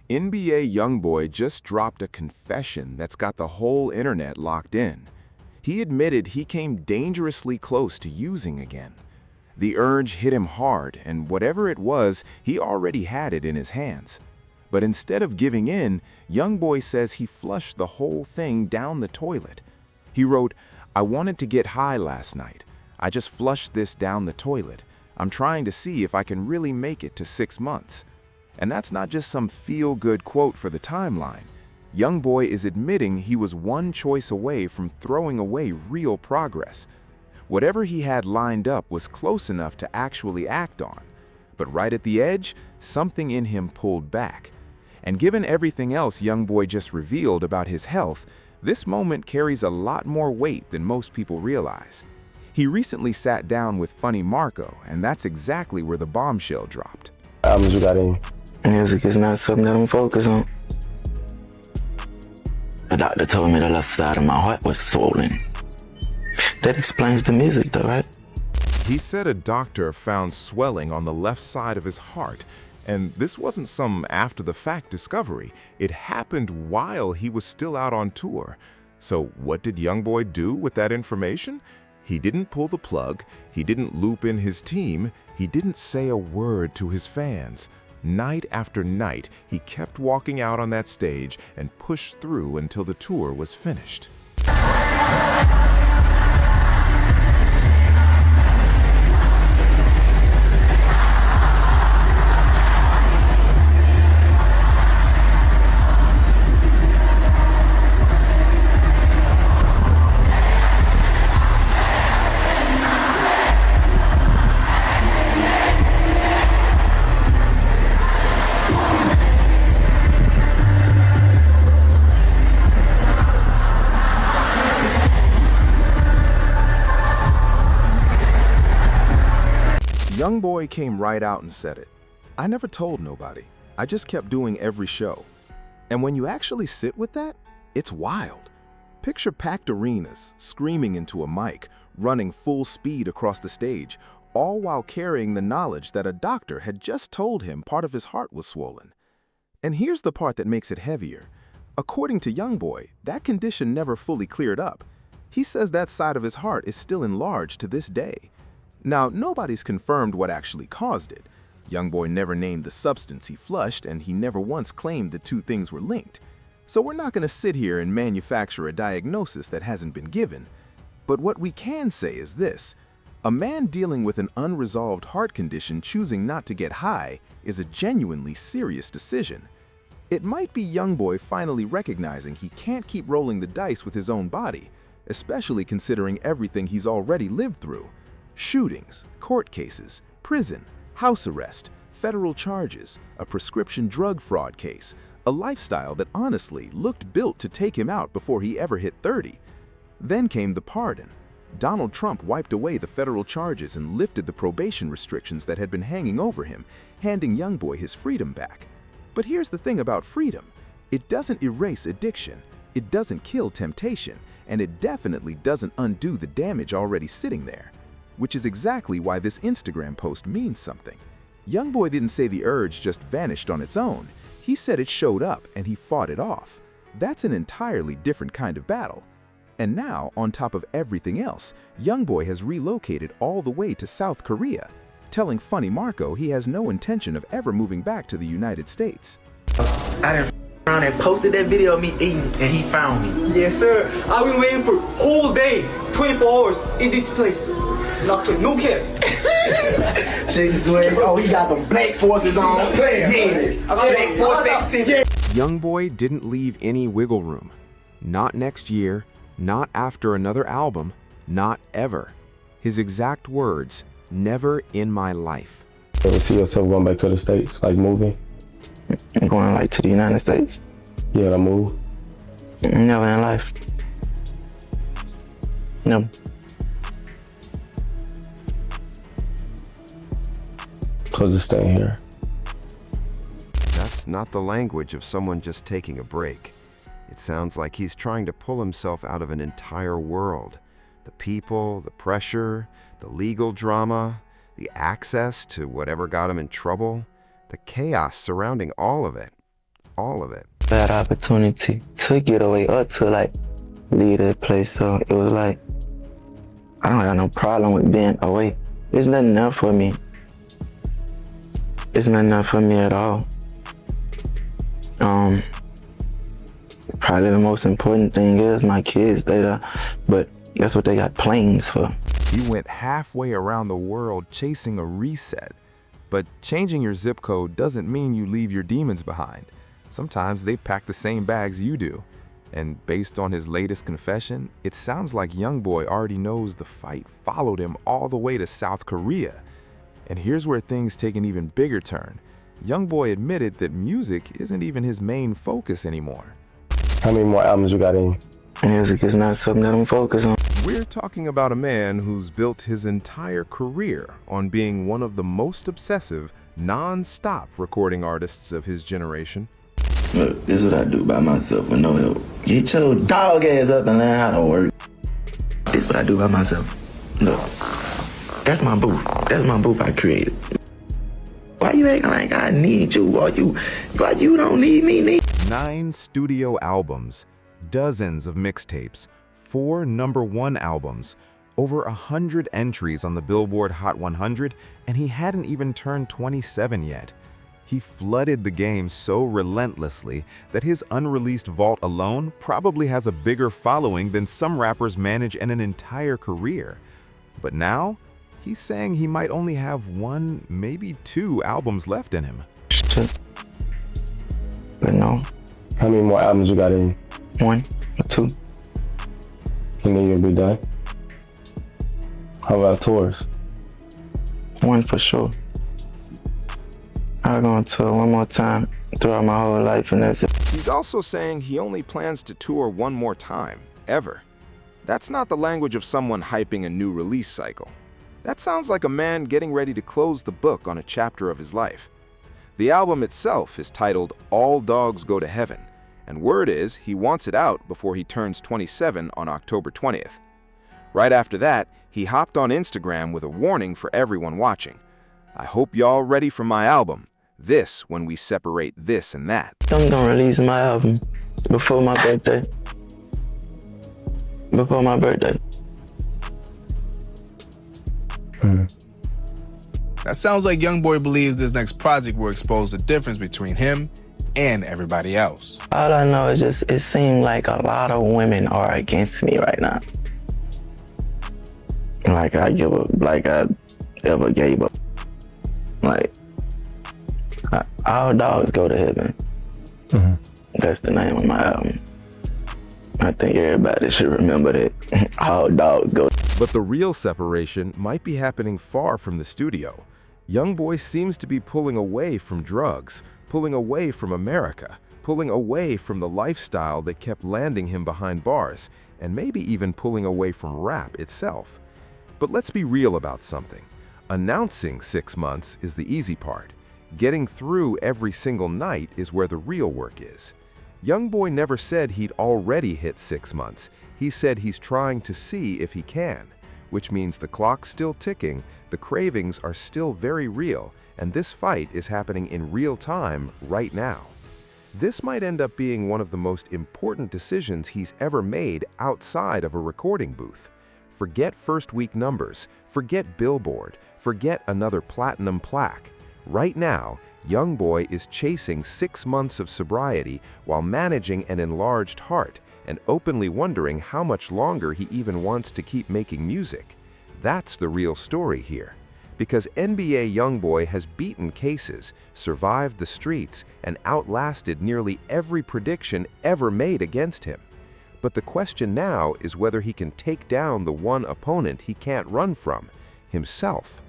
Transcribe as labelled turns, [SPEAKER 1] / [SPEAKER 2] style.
[SPEAKER 1] NBA YoungBoy just dropped a confession that's got the whole internet locked in. He admitted he came dangerously close to using again. The urge hit him hard, and whatever it was, he already had it in his hands. But instead of giving in, YoungBoy says he flushed the whole thing down the toilet. He wrote, "I wanted to get high last night. I just flushed this down the toilet. I'm trying to see if I can really make it to 6 months." And that's not just some feel-good quote for the timeline. YoungBoy is admitting he was one choice away from throwing away real progress. Whatever he had lined up was close enough to actually act on. But right at the edge, something in him pulled back. And given everything else YoungBoy just revealed about his health, this moment carries a lot more weight than most people realize. He recently sat down with Funny Marco, and that's exactly where the bombshell dropped.
[SPEAKER 2] Albums you got in?
[SPEAKER 3] Music is not something that I'm focused on. The doctor told me the left side of my heart was swollen. That explains the music though, right?
[SPEAKER 1] He said a doctor found swelling on the left side of his heart, and this wasn't some after-the-fact discovery. It happened while he was still out on tour. So what did YoungBoy do with that information? He didn't pull the plug, he didn't loop in his team, he didn't say a word to his fans. Night after night, he kept walking out on that stage and pushed through until the tour was finished. YoungBoy came right out and said it. "I never told nobody. I just kept doing every show." And when you actually sit with that, it's wild. Picture packed arenas, screaming into a mic, running full speed across the stage, all while carrying the knowledge that a doctor had just told him part of his heart was swollen. And here's the part that makes it heavier. According to YoungBoy, that condition never fully cleared up. He says that side of his heart is still enlarged to this day. Now, nobody's confirmed what actually caused it. YoungBoy never named the substance he flushed, and he never once claimed the two things were linked. So we're not going to sit here and manufacture a diagnosis that hasn't been given. But what we can say is this: a man dealing with an unresolved heart condition choosing not to get high is a genuinely serious decision. It might be YoungBoy finally recognizing he can't keep rolling the dice with his own body, especially considering everything he's already lived through. Shootings, court cases, prison, house arrest, federal charges, a prescription drug fraud case, a lifestyle that honestly looked built to take him out before he ever hit 30. Then came the pardon. Donald Trump wiped away the federal charges and lifted the probation restrictions that had been hanging over him, handing YoungBoy his freedom back. But here's the thing about freedom. It doesn't erase addiction, it doesn't kill temptation, and it definitely doesn't undo the damage already sitting there. Which is exactly why this Instagram post means something. YoungBoy didn't say the urge just vanished on its own. He said it showed up and he fought it off. That's an entirely different kind of battle. And now, on top of everything else, YoungBoy has relocated all the way to South Korea, telling Funny Marco he has no intention of ever moving back to the United States.
[SPEAKER 4] I done around and posted that video of me eating, and he found me.
[SPEAKER 5] Yes, sir. I've been waiting for whole day, 24 hours in this place. No cap.
[SPEAKER 4] Jesus, oh, he got them black forces on. Yeah, black forces. Yeah.
[SPEAKER 1] YoungBoy didn't leave any wiggle room. Not next year, not after another album, not ever. His exact words, "never in my life."
[SPEAKER 2] You ever see yourself going back to the States, like moving?
[SPEAKER 3] Going like to the United States?
[SPEAKER 2] Yeah, to move.
[SPEAKER 3] Never in life. Never.
[SPEAKER 2] So just staying here.
[SPEAKER 6] That's not the language of someone just taking a break. It sounds like he's trying to pull himself out of an entire world. The people, the pressure, the legal drama, the access to whatever got him in trouble, the chaos surrounding all of it. all of it.
[SPEAKER 3] Bad opportunity to get away or to like leave that place. So it was like, I don't have no problem with being away. There's nothing there for me. It's nothing there for me at all. Probably the most important thing is my kids, but that's what they got planes for.
[SPEAKER 1] He went halfway around the world chasing a reset. But changing your zip code doesn't mean you leave your demons behind. Sometimes they pack the same bags you do. And based on his latest confession, it sounds like YoungBoy already knows the fight followed him all the way to South Korea. And here's where things take an even bigger turn. YoungBoy admitted that music isn't even his main focus anymore.
[SPEAKER 2] How many more albums you got in?
[SPEAKER 3] Music is not something that I'm focused on.
[SPEAKER 1] We're talking about a man who's built his entire career on being one of the most obsessive, non-stop recording artists of his generation.
[SPEAKER 3] Look, this is what I do by myself with no help. Get your dog ass up and learn how to work. This is what I do by myself. Look, that's my booth. That's my booth I created. Why you acting like I need you? Why you don't need me?
[SPEAKER 1] 9 studio albums, dozens of mixtapes, 4 #1 albums, over 100 entries on the Billboard Hot 100, and he hadn't even turned 27 yet. He flooded the game so relentlessly that his unreleased vault alone probably has a bigger following than some rappers manage in an entire career. But now, he's saying he might only have 1, maybe 2 albums left in him.
[SPEAKER 3] But no,
[SPEAKER 2] How many more albums you got in?
[SPEAKER 3] 1 or 2.
[SPEAKER 2] And then you'll be done? How about tours?
[SPEAKER 3] 1 for sure. I'm going to tour one more time throughout my whole life, and that's it.
[SPEAKER 1] He's also saying he only plans to tour 1 more time, ever. That's not the language of someone hyping a new release cycle. That sounds like a man getting ready to close the book on a chapter of his life. The album itself is titled All Dogs Go to Heaven, and word is he wants it out before he turns 27 on October 20th. Right after that, he hopped on Instagram with a warning for everyone watching. I hope y'all ready for my album. This when we separate this and that.
[SPEAKER 3] I'm gonna release my album before my birthday. Before my birthday.
[SPEAKER 7] That sounds like YoungBoy believes this next project will expose the difference between him and everybody else.
[SPEAKER 3] All I know is just it seems like a lot of women are against me right now. Like I ever gave up. Like all dogs go to heaven. That's the name of my album. I think everybody should remember that. All dogs go.
[SPEAKER 1] But the real separation might be happening far from the studio. YoungBoy seems to be pulling away from drugs, pulling away from America, pulling away from the lifestyle that kept landing him behind bars, and maybe even pulling away from rap itself. But let's be real about something. Announcing 6 months is the easy part. Getting through every single night is where the real work is. YoungBoy never said he'd already hit 6 months. He said he's trying to see if he can, which means the clock's still ticking, the cravings are still very real, and this fight is happening in real time right now. This might end up being one of the most important decisions he's ever made outside of a recording booth. Forget first-week numbers, forget Billboard, forget another platinum plaque. Right now, YoungBoy is chasing 6 months of sobriety while managing an enlarged heart and openly wondering how much longer he even wants to keep making music. That's the real story here. Because NBA YoungBoy has beaten cases, survived the streets, and outlasted nearly every prediction ever made against him. But the question now is whether he can take down the one opponent he can't run from, himself.